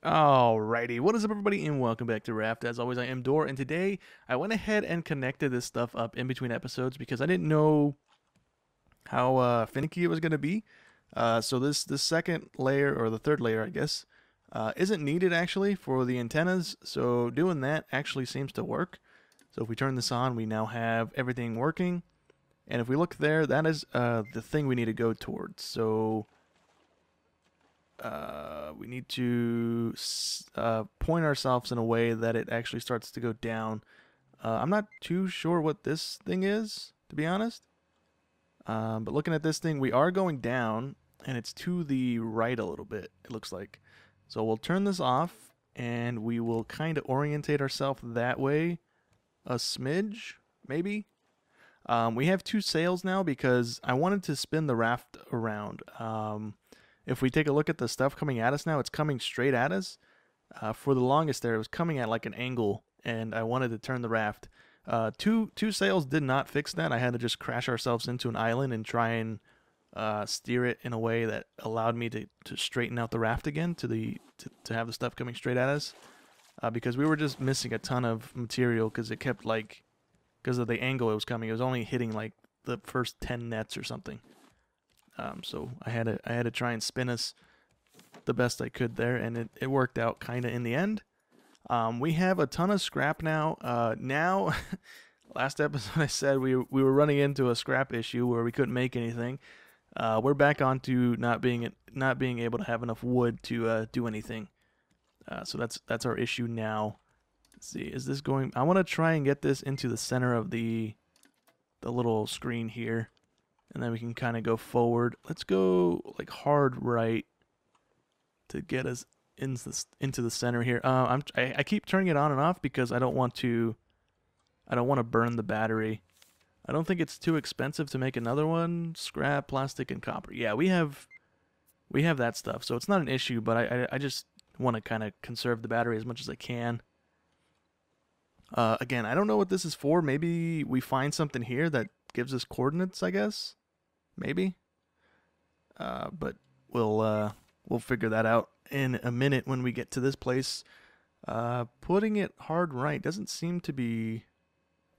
Alrighty, what is up everybody and welcome back to Raft. As always, I am Door, and today I went ahead and connected this stuff up in between episodes because I didn't know how finicky it was going to be. So this second layer, or the third layer I guess, isn't needed actually for the antennas, so doing that actually seems to work. So if we turn this on, we now have everything working, and if we look there, that is the thing we need to go towards. So we need to point ourselves in a way that it actually starts to go down. I'm not too sure what this thing is, to be honest. But looking at this thing, we are going down, and it's to the right a little bit, it looks like. So we'll turn this off, and we will kind of orientate ourselves that way a smidge, maybe. We have two sails now because I wanted to spin the raft around. If we take a look at the stuff coming at us now, it's coming straight at us. For the longest there, it was coming at like an angle, and I wanted to turn the raft. Two sails did not fix that. I had to just crash ourselves into an island and try and steer it in a way that allowed me to straighten out the raft again to have the stuff coming straight at us. Because we were just missing a ton of material because it kept because of the angle it was coming. It was only hitting like the first 10 nets or something. So I had to try and spin us the best I could there, and it worked out kind of in the end. We have a ton of scrap now. Last episode I said we were running into a scrap issue where we couldn't make anything. We're back onto not being able to have enough wood to do anything. So that's our issue now. Let's see, is this going? I want to try and get this into the center of the little screen here, and then we can kind of go forward. Let's go like hard right to get us into the center here. I keep turning it on and off because I don't want to burn the battery. I don't think it's too expensive to make another one. Scrap, plastic, and copper. Yeah, we have that stuff, so it's not an issue. But I just want to kind of conserve the battery as much as I can. Again, I don't know what this is for. Maybe we find something here that gives us coordinates, I guess. Maybe. But we'll figure that out in a minute when we get to this place. Putting it hard right doesn't seem to be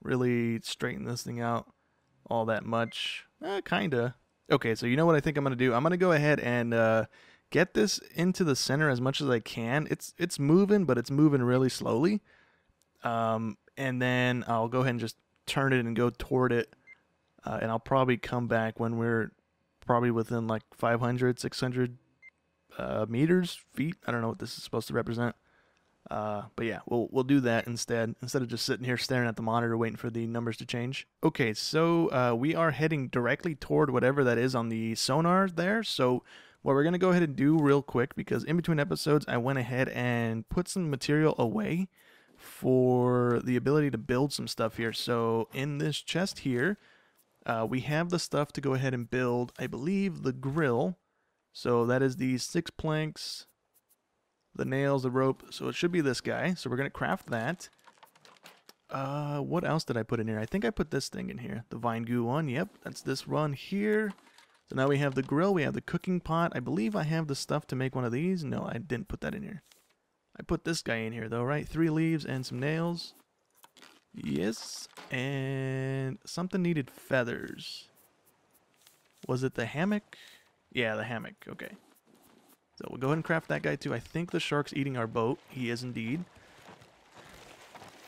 really straightening this thing out all that much. Kinda. Okay, so you know what I think I'm gonna do? I'm gonna go ahead and get this into the center as much as I can. It's moving, but it's moving really slowly. And then I'll go ahead and just turn it and go toward it. And I'll probably come back when we're probably within like 500, 600 meters, feet. I don't know what this is supposed to represent. But yeah, we'll do that instead of just sitting here staring at the monitor waiting for the numbers to change. Okay, so we are heading directly toward whatever that is on the sonar there. So what we're going to go ahead and do real quick, because in between episodes I went ahead and put some material away for the ability to build some stuff here. So in this chest here, we have the stuff to go ahead and build, I believe, the grill. So that is the 6 planks, the nails, the rope. So it should be this guy. So we're going to craft that. What else did I put in here? I think I put this thing in here. The vine goo one. Yep, that's this one here. So now we have the grill. We have the cooking pot. I believe I have the stuff to make one of these. No, I didn't put that in here. I put this guy in here though, right? 3 leaves and some nails. Yes. And something needed feathers. Was it the hammock? Yeah, the hammock. Okay. So we'll go ahead and craft that guy too. I think the shark's eating our boat. He is indeed.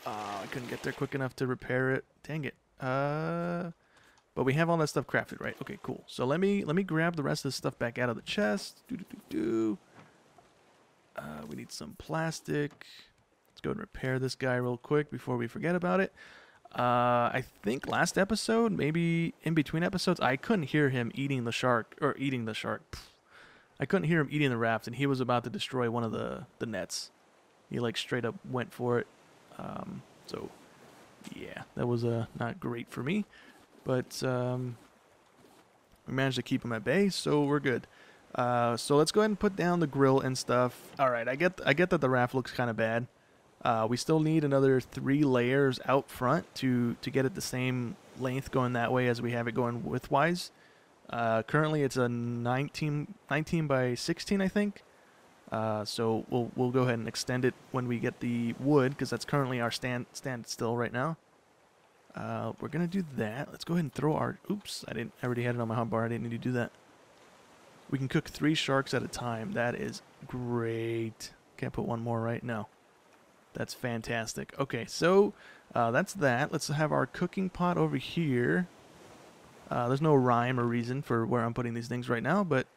I couldn't get there quick enough to repair it. Dang it. But we have all that stuff crafted, right? Okay, cool. So let me grab the rest of this stuff back out of the chest. We need some plastic. Let's go and repair this guy real quick before we forget about it. I think last episode, maybe in between episodes, I couldn't hear him eating the shark. I couldn't hear him eating the raft, and he was about to destroy one of the nets. He like straight up went for it. So yeah, that was not great for me, but we managed to keep him at bay, so we're good. So let's go ahead and put down the grill and stuff. All right, I get that the raft looks kind of bad. We still need another 3 layers out front to get it the same length going that way as we have it going widthwise. Currently it's a 19 by 16, I think. So we'll go ahead and extend it when we get the wood, because that's currently our stand still right now. We're gonna do that. Let's go ahead and throw our. Oops, I already had it on my hotbar. I didn't need to do that. We can cook 3 sharks at a time. That is great. Can't put one more, right? No. That's fantastic. Okay, so that's that. Let's have our cooking pot over here. There's no rhyme or reason for where I'm putting these things right now, but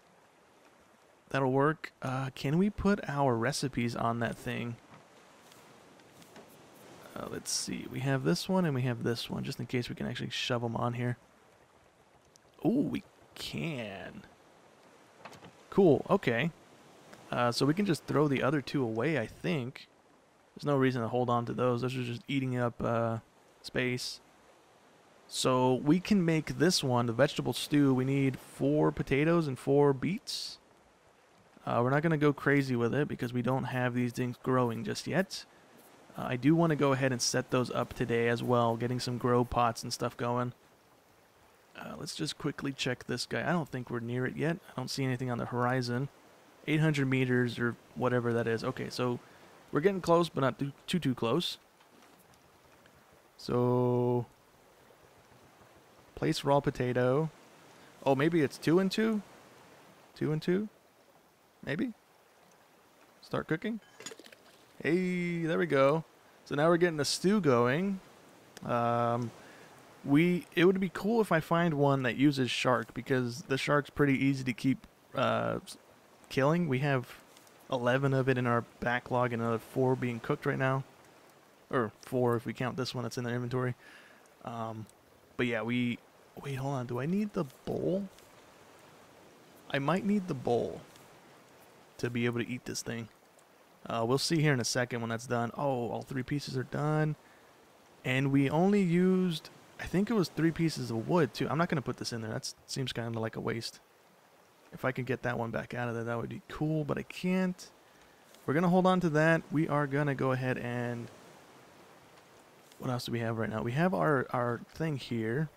that'll work. Can we put our recipes on that thing? Let's see. We have this one and we have this one, just in case we can actually shove them on here. Oh, we can. Cool. Okay. So we can just throw the other 2 away, I think. There's no reason to hold on to those. Those are just eating up space. So we can make this one, the vegetable stew. We need 4 potatoes and 4 beets. We're not going to go crazy with it because we don't have these things growing just yet. I do want to go ahead and set those up today as well, getting some grow pots and stuff going. Let's just quickly check this guy. I don't think we're near it yet. I don't see anything on the horizon. 800 meters or whatever that is. Okay, so we're getting close, but not too close. So, place raw potato. Oh, maybe it's 2 and 2? 2 and 2? Maybe? Start cooking? Hey, there we go. So now we're getting the stew going. It would be cool if I find one that uses shark, because the shark's pretty easy to keep killing. We have 11 of it in our backlog and another 4 being cooked right now. Or 4 if we count this one that's in the inventory. But yeah, wait, hold on. Do I need the bowl? I might need the bowl to be able to eat this thing. We'll see here in a second when that's done. Oh, all 3 pieces are done. And we only used, I think it was 3 pieces of wood too. I'm not going to put this in there. That seems kind of like a waste. If I could get that one back out of there, that would be cool, but I can't. We're going to hold on to that. We are going to go ahead and... What else do we have right now? We have our thing here.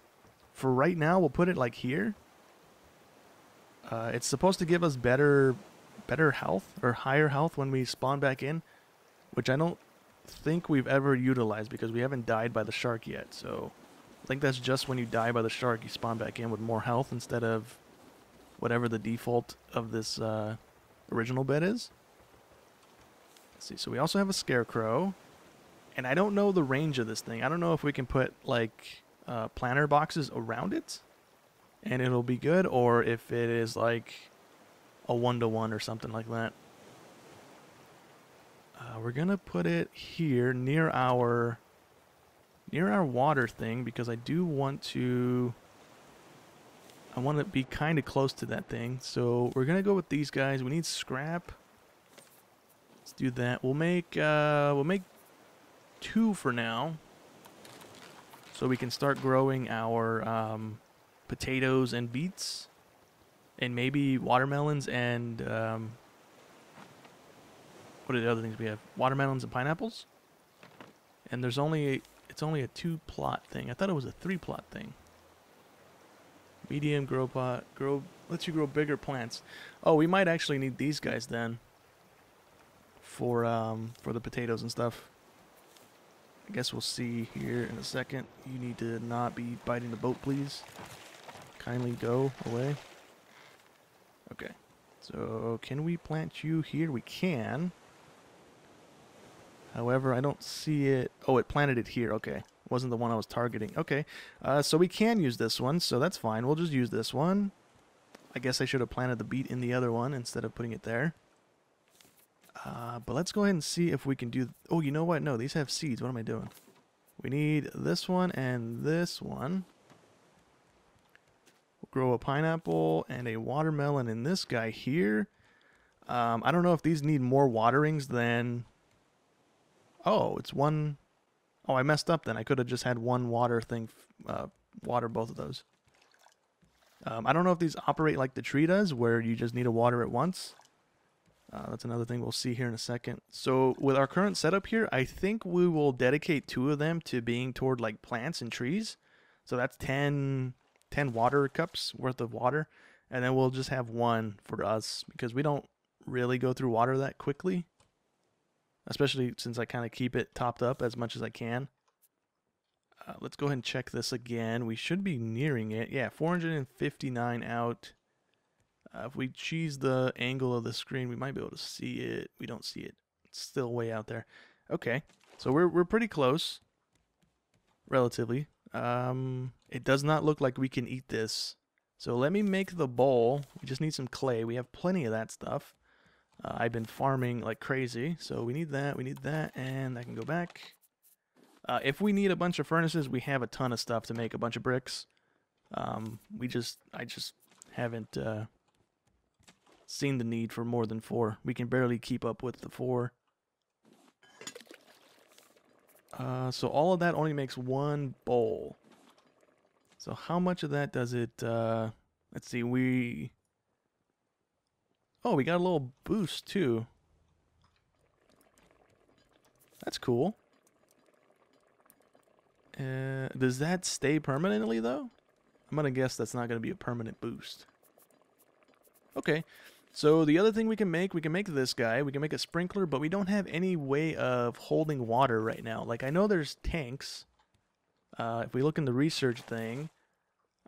For right now, we'll put it like here. It's supposed to give us better health, or higher health when we spawn back in, which I don't think we've ever utilized because we haven't died by the shark yet. So I think that's just when you die by the shark, you spawn back in with more health instead of whatever the default of this original bed is. Let's see. So we also have a scarecrow, and I don't know the range of this thing. I don't know if we can put like planter boxes around it and it'll be good, or if it is like a 1-to-1 or something like that. We're gonna put it here near our water thing, because I do want to... I want to be kind of close to that thing. So we're gonna go with these guys. We need scrap. Let's do that. We'll make 2 for now, so we can start growing our potatoes and beets, and maybe watermelons and what are the other things we have? Watermelons and pineapples. And it's only a 2-plot thing. I thought it was a 3-plot thing. Medium grow pot, lets you grow bigger plants. Oh, we might actually need these guys then for the potatoes and stuff. I guess we'll see here in a second. You need to not be biting the boat, please. Kindly go away. Okay. So can we plant you here? We can. However, I don't see it. Oh, it planted it here. Okay. Wasn't the one I was targeting. Okay. So we can use this one, so that's fine. We'll just use this one. I guess I should have planted the beet in the other one instead of putting it there. But let's go ahead and see if we can do... Oh, you know what? No, these have seeds. What am I doing? We need this one and this one. We'll grow a pineapple and a watermelon in this guy here. I don't know if these need more waterings than... Oh, it's one... Oh, I messed up then. I could have just had one water thing, water both of those. I don't know if these operate like the tree does, where you just need to water it once. That's another thing we'll see here in a second. So with our current setup here, I think we will dedicate 2 of them to being toward like plants and trees. So that's 10 water cups worth of water. And then we'll just have 1 for us, because we don't really go through water that quickly, especially since I kind of keep it topped up as much as I can. Let's go ahead and check this again. We should be nearing it. Yeah, 459 out. If we cheese the angle of the screen, we might be able to see it. We don't see it. It's still way out there. Okay, so we're pretty close, relatively. It does not look like we can eat this. So let me make the bowl. We just need some clay. We have plenty of that stuff. I've been farming like crazy, so we need that, and I can go back. If we need a bunch of furnaces, we have a ton of stuff to make a bunch of bricks. I just haven't seen the need for more than 4. We can barely keep up with the 4. So all of that only makes 1 bowl. So how much of that does it, let's see, oh, we got a little boost too. That's cool. Does that stay permanently though? I'm gonna guess that's not gonna be a permanent boost. Okay, so the other thing we can make this guy. We can make a sprinkler, but we don't have any way of holding water right now. Like, I know there's tanks. If we look in the research thing,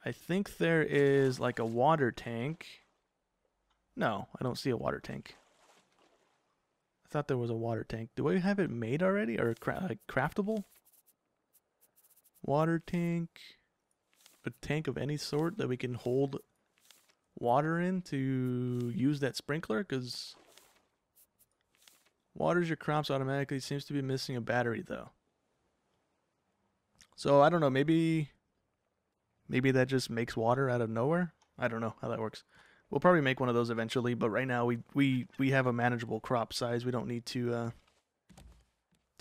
I think there is like a water tank. No, I don't see a water tank. I thought there was a water tank. Do we have it made already, or like craftable? Water tank. A tank of any sort that we can hold water in to use that sprinkler, because waters your crops automatically. Seems to be missing a battery though. So I don't know, maybe that just makes water out of nowhere. I don't know how that works. We'll probably make one of those eventually, but right now we have a manageable crop size. We don't need to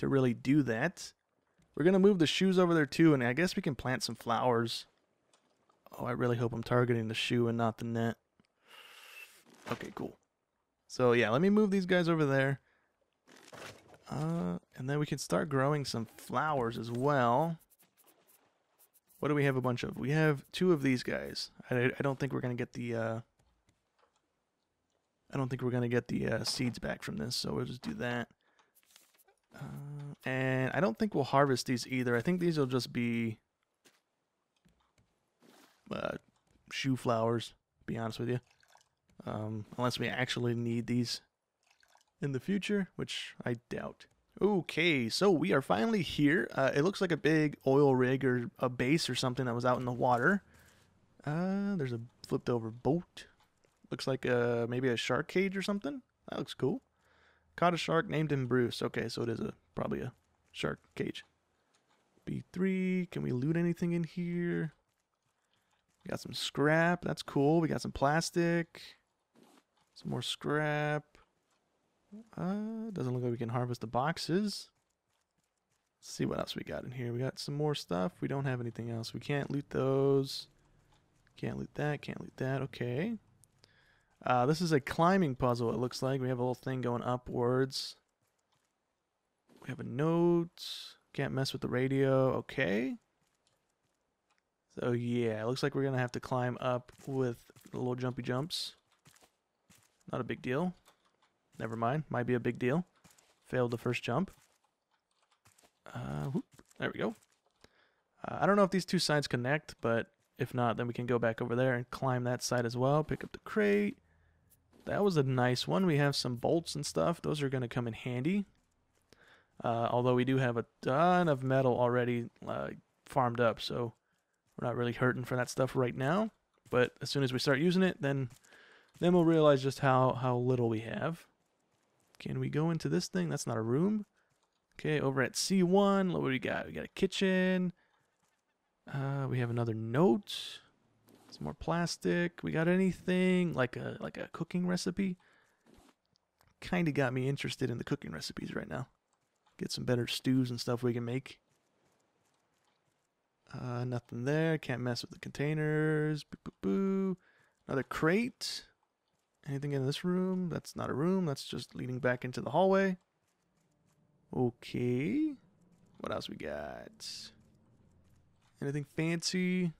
really do that. We're gonna move the shoes over there too, and I guess we can plant some flowers. Oh, I really hope I'm targeting the shoe and not the net. Okay, cool. So yeah, let me move these guys over there. And then we can start growing some flowers as well. What do we have a bunch of? We have 2 of these guys. I don't think we're gonna get the seeds back from this, so we'll just do that. And I don't think we'll harvest these either. I think these will just be shoe flowers, to be honest with you. Unless we actually need these in the future, which I doubt. Okay, so we are finally here. It looks like a big oil rig or a base or something that was out in the water. There's a flipped over boat. Looks like maybe a shark cage or something. That looks cool. Caught a shark, named him Bruce. Okay, so it is probably a shark cage. B3, can we loot anything in here? We got some scrap, that's cool. We got some plastic. Some more scrap. Doesn't look like we can harvest the boxes. Let's see what else we got in here. We got some more stuff. We don't have anything else. We can't loot those. Can't loot that, can't loot that. Okay. This is a climbing puzzle, it looks like. We have a little thing going upwards. We have a note. Can't mess with the radio. Okay. So yeah, it looks like we're going to have to climb up with the little jumpy jumps. Not a big deal. Never mind. Might be a big deal. Failed the first jump. Whoop, there we go. I don't know if these 2 sides connect, but if not, then we can go back over there and climb that side as well. Pick up the crate. That was a nice one. We have some bolts and stuff. Those are going to come in handy. Although we do have a ton of metal already farmed up, so we're not really hurting for that stuff right now. But as soon as we start using it, then we'll realize just how little we have. Can we go into this thing? That's not a room. Okay, over at C1, look what we got. We got a kitchen. We have another note. Some more plastic. We got anything like a cooking recipe? Kind of got me interested in the cooking recipes right now. Get some better stews and stuff we can make. Nothing there. Can't mess with the containers. Boo, boo, boo. Another crate. Anything in this room? That's not a room. That's just leading back into the hallway. Okay. What else we got? Anything fancy?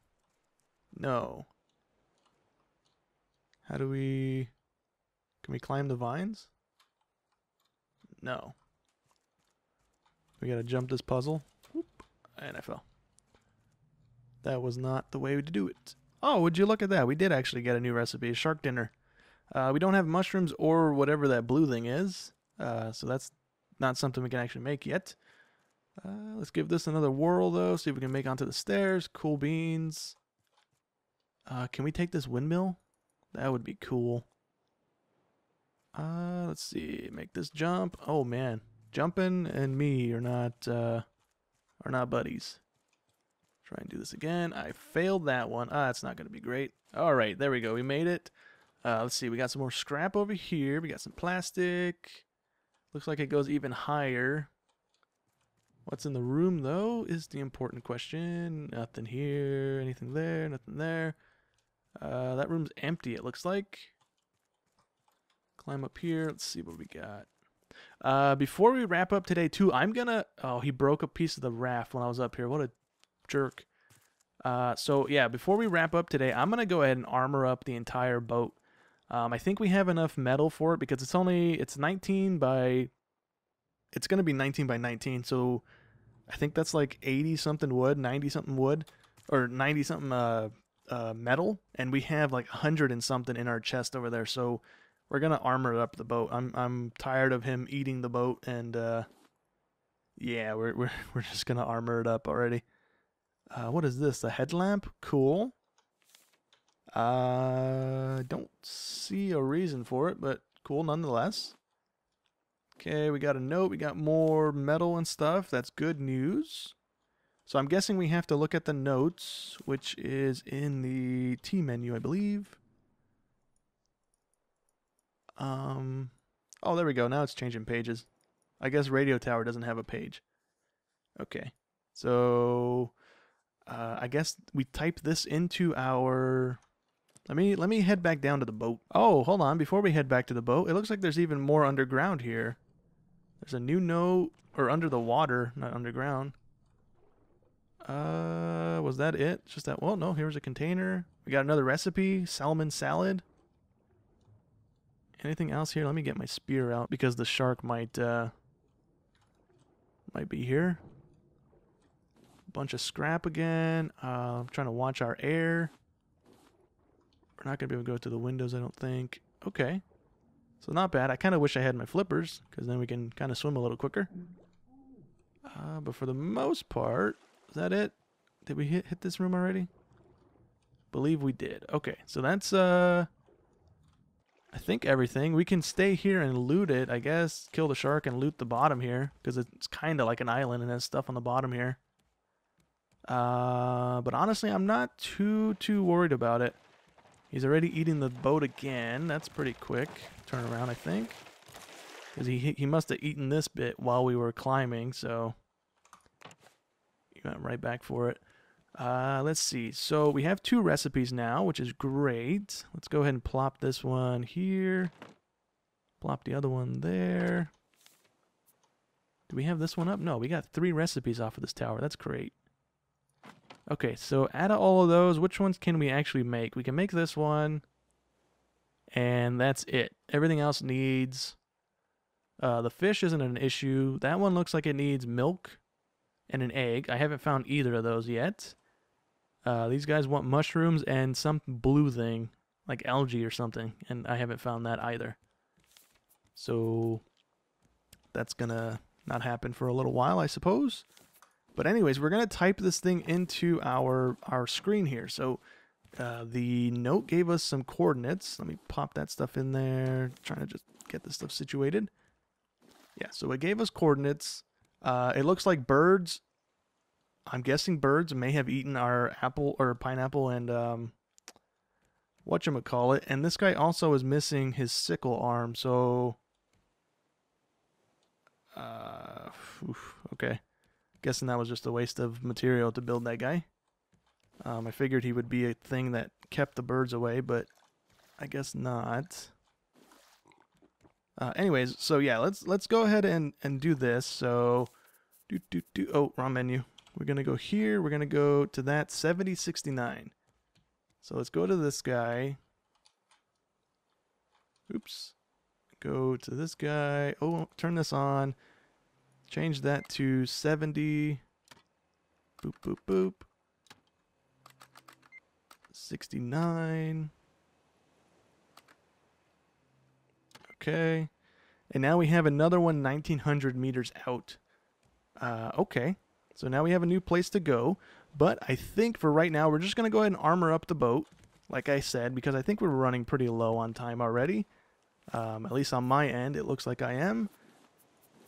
No. How do we... Can we climb the vines? No. We gotta jump this puzzle. Whoop, and I fell. That was not the way to do it. Oh, would you look at that? We did actually get a new recipe, shark dinner. We don't have mushrooms or whatever that blue thing is, so that's not something we can actually make yet. Let's give this another whirl, though, see if we can make onto the stairs. Cool beans. Can we take this windmill? That would be cool. Let's see. Make this jump. Oh, man. Jumping and me are not buddies. Try and do this again. I failed that one. It's not going to be great. All right, there we go. We made it. Let's see. We got some more scrap over here. We got some plastic. Looks like it goes even higher. What's in the room, though, is the important question. Nothing here. Anything there? Nothing there. That room's empty, it looks like. Climb up here. Let's see what we got. Before we wrap up today, too, I'm going to... Oh, he broke a piece of the raft when I was up here. What a jerk. So, yeah, before we wrap up today, I'm going to go ahead and armor up the entire boat. I think we have enough metal for it because it's 19 by... It's going to be 19 by 19, so I think that's like 80-something wood, 90-something wood, or 90-something metal, and we have like 100 and something in our chest over there, so we're going to armor up the boat. I'm tired of him eating the boat, and yeah, we're just going to armor it up already. What is this? The headlamp? Cool. Don't see a reason for it, but cool nonetheless. Okay, we got a note. We got more metal and stuff. That's good news. So I'm guessing we have to look at the notes, which is in the T menu, I believe. Oh, there we go. Now it's changing pages. I guess radio tower doesn't have a page. Okay. So I guess we type this into our... Let me head back down to the boat. Oh, hold on. Before we head back to the boat, it looks like there's even more underground here. There's a new note, or under the water, not underground. Was that it? Just that? Well, no, here's a container. We got another recipe, salmon salad. Anything else here? Let me get my spear out because the shark might be here. Bunch of scrap again. I'm trying to watch our air. We're not going to be able to go to the windows, I don't think. Okay. So not bad. I kind of wish I had my flippers, because then we can kind of swim a little quicker. But for the most part, is that it? Did we hit this room already? Believe we did. Okay, so that's, I think everything. We can stay here and loot it, I guess. Kill the shark and loot the bottom here, because it's kind of like an island and has stuff on the bottom here. But honestly, I'm not too worried about it. He's already eating the boat again. That's pretty quick. Turn around, I think. Because he must have eaten this bit while we were climbing, so... He went right back for it. Let's see. So we have 2 recipes now, which is great. Let's go ahead and plop this one here. Plop the other one there. Do we have this one up? No, we got 3 recipes off of this tower. That's great. Okay, so out of all of those, which ones can we actually make? We can make this one, and that's it. Everything else needs... the fish isn't an issue. That one looks like it needs milk and an egg. I haven't found either of those yet. These guys want mushrooms and some blue thing, like algae or something, and I haven't found that either. So that's gonna not happen for a little while, I suppose. But anyways, we're going to type this thing into our screen here. So the note gave us some coordinates. Let me pop that stuff in there. Trying to just get this stuff situated. Yeah, so it gave us coordinates. It looks like birds. I'm guessing birds may have eaten our apple or pineapple and whatchamacallit. And this guy also is missing his sickle arm. So, okay. Guessing that was just a waste of material to build that guy. I figured he would be a thing that kept the birds away, but I guess not. Anyways, so yeah, let's go ahead and do this. So, oh, wrong menu. We're gonna go here. We're gonna go to that 7069. So let's go to this guy. Oops. go to this guy. Oh, turn this on. Change that to 70. Boop, boop, boop. 69. Okay. And now we have another one 1900 meters out. Okay. So now we have a new place to go. But I think for right now, we're just going to go ahead and armor up the boat, like I said, because I think we're running pretty low on time already. At least on my end, it looks like I am.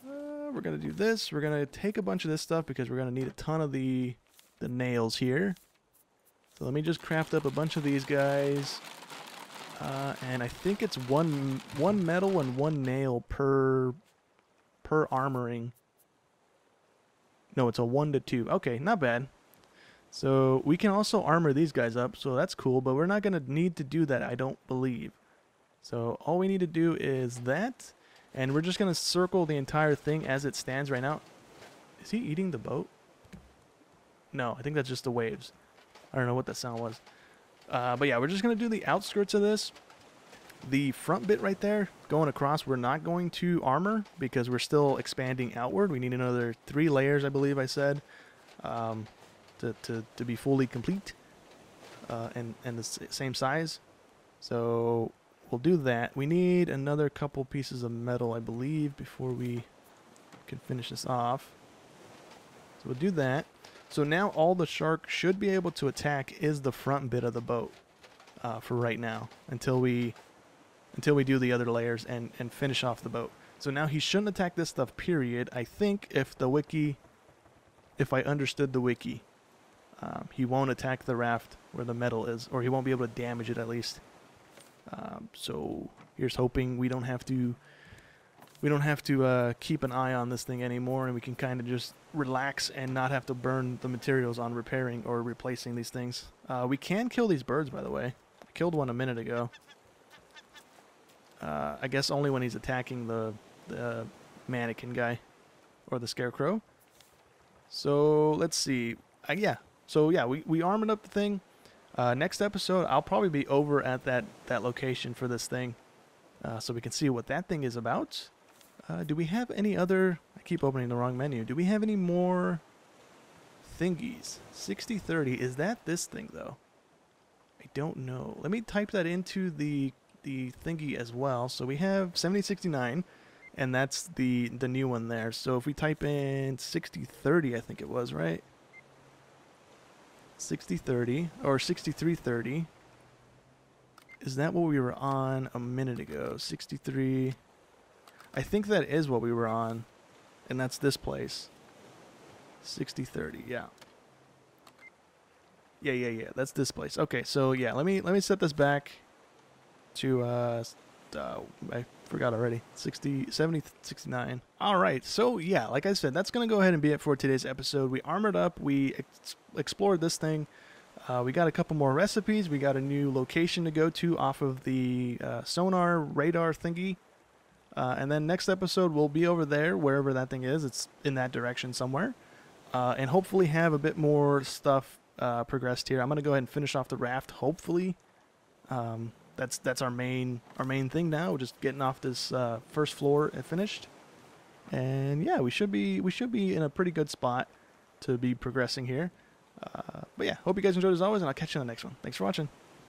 We're going to do this. We're going to take a bunch of this stuff because we're going to need a ton of the nails here. So let me just craft up a bunch of these guys. And I think it's one metal and one nail per armoring. No, it's a 1 to 2. Okay, not bad. So we can also armor these guys up, so that's cool, but we're not going to need to do that, I don't believe. So all we need to do is that, and we're just going to circle the entire thing as it stands right now. Is he eating the boat? No, I think that's just the waves. I don't know what that sound was. But yeah, we're just going to do the outskirts of this. The front bit right there, going across, we're not going to armor because we're still expanding outward. We need another 3 layers, I believe I said, to be fully complete and the same size. So we'll do that. We need another couple pieces of metal, I believe, before we can finish this off. So we'll do that. So now all the shark should be able to attack is the front bit of the boat for right now until we do the other layers and finish off the boat. So now he shouldn't attack this stuff, period. I think if I understood the wiki, he won't attack the raft where the metal is, or he won't be able to damage it at least. So here's hoping we don't have to keep an eye on this thing anymore, and we can kind of just relax and not have to burn the materials on repairing or replacing these things. We can kill these birds, by the way. I killed one a minute ago. I guess only when he's attacking the mannequin guy or the scarecrow. So let's see. So yeah, we armored up the thing. Next episode, I'll probably be over at that location for this thing, so we can see what that thing is about. Do we have any other... I keep opening the wrong menu. Do we have any more thingies? 6030. Is that this thing, though? I don't know. Let me type that into the thingy as well. So we have 7069, and that's the new one there. So if we type in 6030, I think it was, right? 6030, or 6330. Is that what we were on a minute ago? 63... I think that is what we were on, and that's this place. 6030, yeah. Yeah, that's this place. Okay, so yeah, let me set this back to I forgot already. 60, 70, 69. All right, so yeah, like I said, that's gonna go ahead and be it for today's episode. We armored up, we explored this thing. We got a couple more recipes. We got a new location to go to off of the sonar radar thingy. And then next episode, we'll be over there, wherever that thing is. It's in that direction somewhere. And hopefully have a bit more stuff progressed here. I'm going to go ahead and finish off the raft, hopefully. That's our main thing now, just getting off this first floor and finished. And yeah, we should be in a pretty good spot to be progressing here. But yeah, hope you guys enjoyed as always, and I'll catch you in the next one. Thanks for watching.